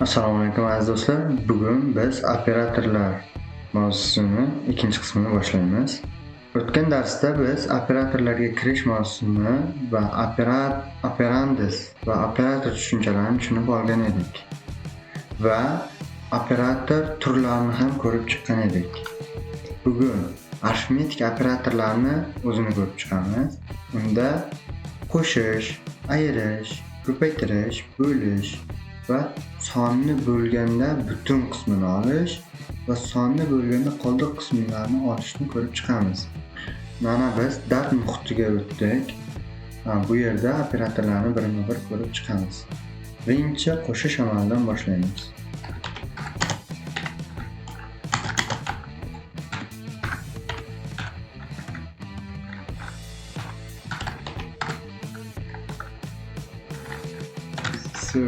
Assalomu alaykum aziz do'stlar. Bugun biz operatorlar mavzusini ikkinchi qismini boshlaymiz. O'tgan darsda biz operatorlarga kirish mavzusini va operandis va operator tushunchalarini tushunib olgan edik. Va operator turlarini ham ko'rib chiqqan edik. Bugun arifmetik operatorlarni o'zini ko'rib chiqamiz. Unda qo'shish, ayirish, ko'paytirish, bo'lish va sonni bo'lganda butun qismini olish va sonni bo'lganda qoldiq qismlarini olishni ko'rib chiqamiz. Mana biz dard muhitiga o'tdik. Bu yerda operatorlarni birma-bir ko'rib chiqamiz. Birinchi qo'shish amalidan boshlaymiz.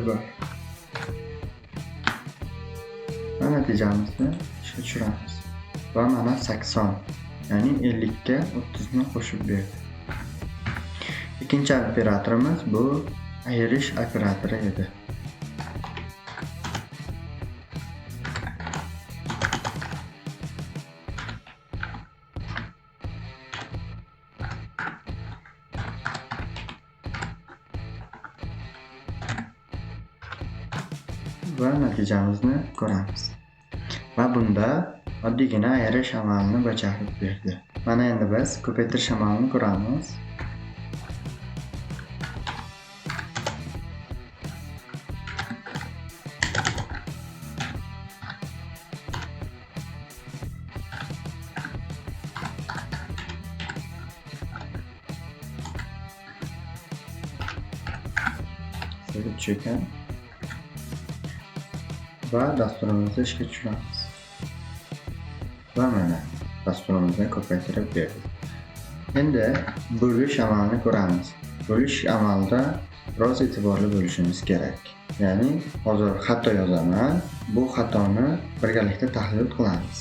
Bor. Va natijamizni ishga tushiramiz. Va mana 80, ya'ni 50 ga 30 ni qo'shib berdi. Ikkinchi operatorimiz bu ayirish operatori edi. Va natijamizni ko'ramiz. Va bunda oddiygina ayirish amalini bajarib berdi. Mana endi biz ko'paytirish amalini ko'ramiz. Sevib tushgan. Va dasturimizni ishga tushiramiz. Va mana dasturimizni ko'paytirib berdik. Endi bo'lish amalini ko'ramiz. Bo'lish amalida biroz e'tiborli bo'lishimiz kerak. Ya'ni hozir xato yozaman, bu xatoni birgalikda tahlil qilamiz.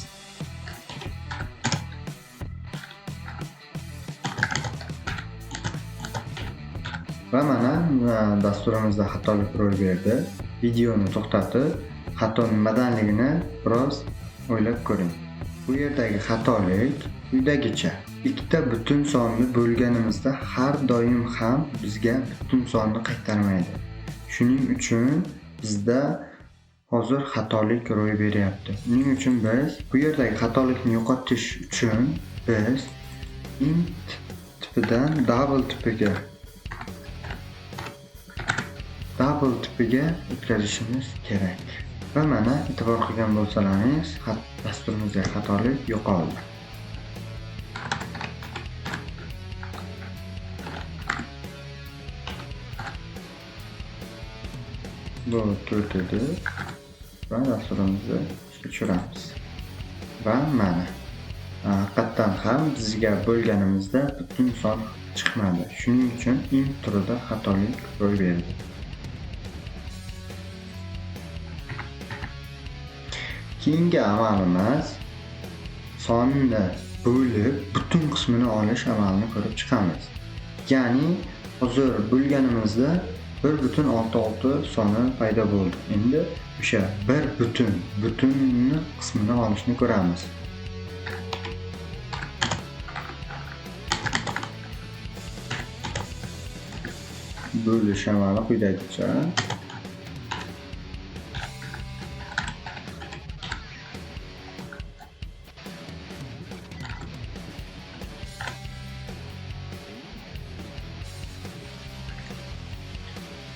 Va mana dasturimizda xatolik ro'y berdi. Videoni to'xtatib, xato nimadanligini biroz o'ylab ko'ring. Bu yerdagi xatolik quyidagicha: ikkita butun sonni bo'lganimizda har doim ham bizga butun sonni qaytarmaydi. Shuning uchun bizda hozir xatolik ro'y beryapti. Shuning uchun biz bu yerdagi xatolikni yo'qotish uchun biz int tipidan double tipiga o'tkazishimiz kerak. Va mana e'tibor qilgan bo'lsalaringiz, dasturimizda xatolik yo'qoldi. Bu 4 edi. Va dasturimizni ishga tushiramiz. Va mana haqiqatdan ham bizga bo'lganimizda butun son chiqmadi. Shuning uchun int turida xatolik ro'y berdi. Keyingi amalimiz sonni bo'lib butun qismini olish amalini ko'rib chiqamiz. Ya'ni hozir bo'lganimizda 1.66 soni paydo bo'ldi. Endi o'sha 1 qismini olishni ko'ramiz. Bo'lish amali quyidagicha: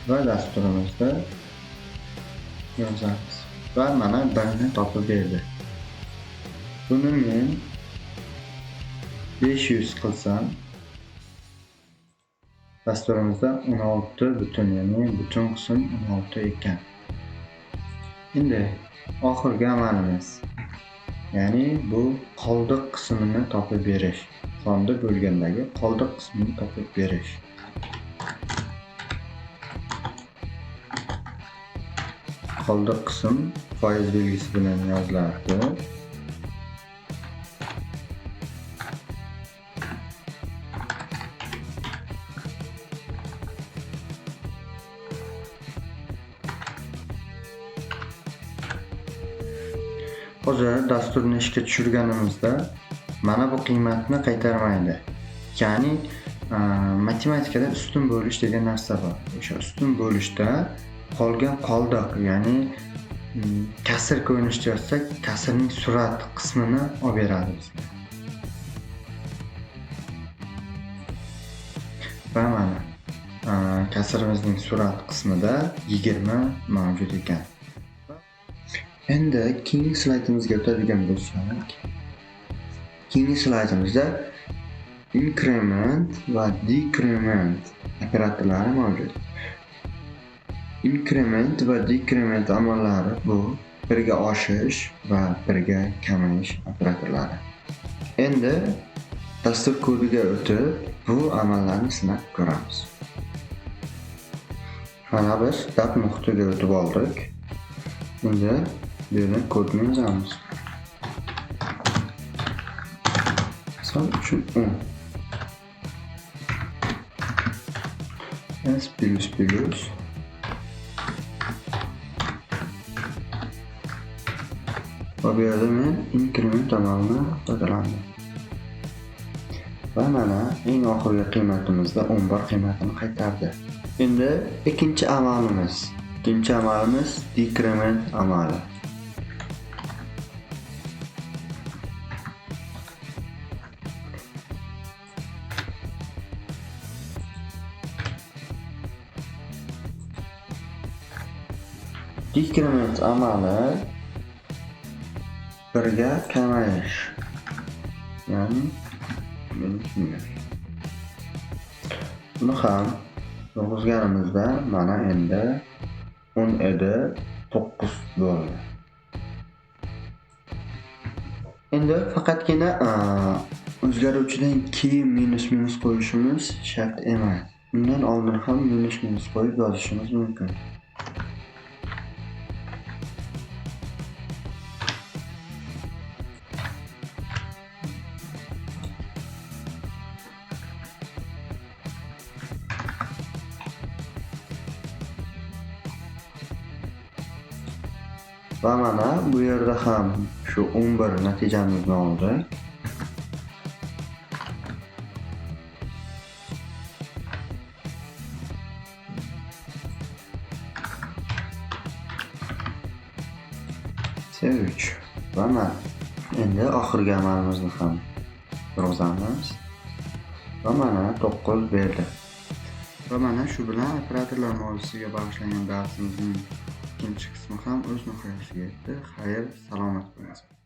va dasturimizda yozamiz. Va mana 1 ni topib berdi. Buni men 500 qilsam dasturimizda 16 butun, ya'ni butun qism 16 ekan. Endi oxirgi amalimiz, ya'ni bu qoldiq qismini topib berish. Sonni bo'lgandagi qoldiq qismini topib berish. Qoldiq qism foiz belgisi bilan yoziladi. hozir dasturni ishga tushirganimizda mana bu qiymatni qaytarmaydi. Ya'ni matematikada ustun bo'lish degan narsa bor. O'sha ustun bo'lishda qolgan qoldiq, ya'ni kasr ko'rinishda yozsak, kasrning surat qismini olib beradi bizga. Va mana kasrimizning surat qismida 20 mavjud ekan. Endi keyingi slaydimizga o'tadigan bo'lsak, keyingi slaydimizda increment va decrement operatorlari mavjud. Increment va decrement amalllari bu birga oshish va birga kamayish operatorlari. Endi dastur kodiga o'tib, bu amallarni sinab ko'ramiz. Mana biz dab nuqtaga o'tib oldik. Endi bu yerdan kodni yozamiz. Misol uchun 10 s plus va bu yerda men increment amalini foydalandim. Va mana eng oxirgi qiymatimizda 11 qiymatini qaytardi. Endi ikkinchi amalimiz decrement amali. Decrement amali birga kamayish. Ya'ni buni ham yozganimizda mana endi 10 edi, 9 bo'ldi. Endi faqatgina o'zgaruvchidan keyin minus qo'yishimiz shart emas. Undan oldin ham minus qo'yib yozishimiz mumkin. Va mana bu yerda ham shu 11 natijamizni oldik. C3 va mana endi oxirgi amalimizni ham yozamiz. Va mana 9 berdi. Va mana shu bilan operatorlar mavzusiga bag'ishlangan darsimizning ikkinchi qismi ham o'z nihoyasiga yetdi. Xayr, salomat bo'ling.